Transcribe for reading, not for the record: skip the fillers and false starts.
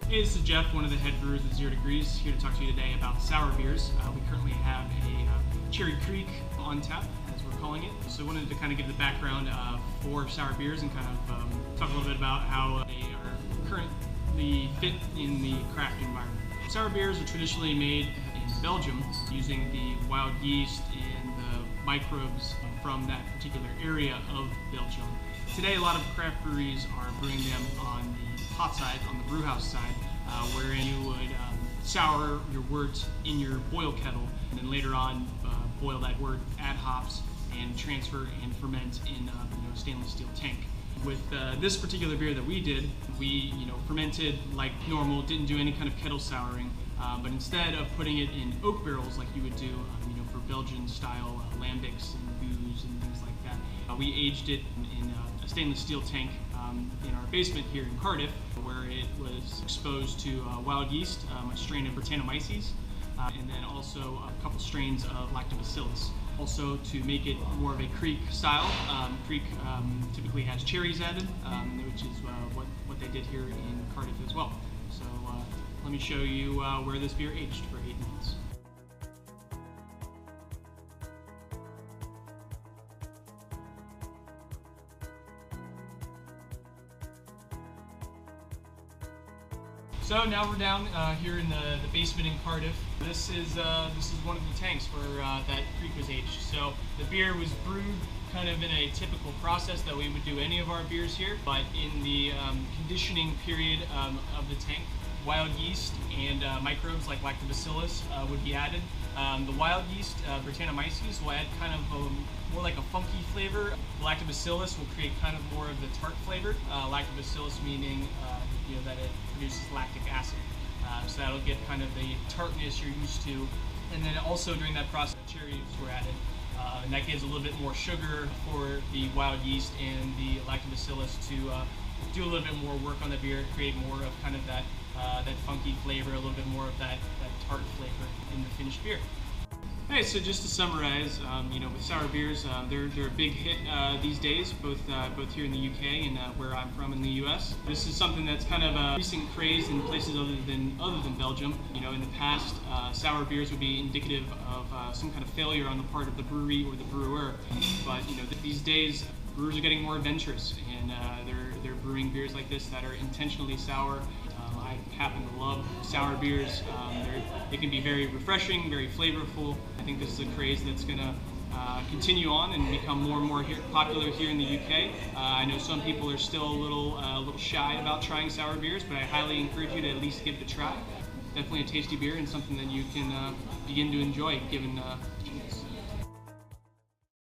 Hey, this is Jeff, one of the head brewers at Zerodegrees, here to talk to you today about sour beers. We currently have a Cherry Creek on tap, as we're calling it. So I wanted to kind of give the background for sour beers and kind of talk a little bit about how they are currently fit in the craft environment. Sour beers are traditionally made in Belgium using the wild yeast and the microbes from that particular area of Belgium. Today, a lot of craft breweries are brewing them on the hot side, on the brew house side, wherein you would sour your wort in your boil kettle, and then later on boil that wort, add hops, and transfer and ferment in a stainless steel tank. With this particular beer that we did, we fermented like normal, didn't do any kind of kettle souring, but instead of putting it in oak barrels like you would do, for Belgian style lambics and booze and things like that, we aged it in a stainless steel tank in our basement here in Cardiff, where it was exposed to wild yeast, a strain of Brettanomyces, and then also a couple strains of lactobacillus. Also, to make it more of a creek style, creek typically has cherries added, which is what they did here in Cardiff as well. So let me show you where this beer aged for 8 months. So now we're down here in the basement in Cardiff. This is one of the tanks where that creek was aged. So the beer was brewed kind of in a typical process that we would do any of our beers here, but in the conditioning period of the tank, wild yeast and microbes like lactobacillus would be added. The wild yeast, Brettanomyces, will add kind of more like a funky flavor. Lactobacillus will create kind of more of the tart flavor. Lactobacillus meaning that it produces lactic acid. So that'll get kind of the tartness you're used to. And then also during that process, cherries were added. And that gives a little bit more sugar for the wild yeast and the lactobacillus to do a little bit more work on the beer, create more of kind of that funky flavor, a little bit more of that tart flavor in the finished beer. Hey, so just to summarize, with sour beers, they're a big hit these days, both here in the UK and where I'm from in the US. This is something that's kind of a recent craze in places other than Belgium. In the past, sour beers would be indicative of some kind of failure on the part of the brewery or the brewer. But these days, brewers are getting more adventurous, and they're brewing beers like this that are intentionally sour. I happen to love sour beers. They can be very refreshing, very flavorful. I think this is a craze that's going to continue on and become more and more popular here in the UK. I know some people are still a little shy about trying sour beers, but I highly encourage you to at least give it a try. Definitely a tasty beer and something that you can begin to enjoy given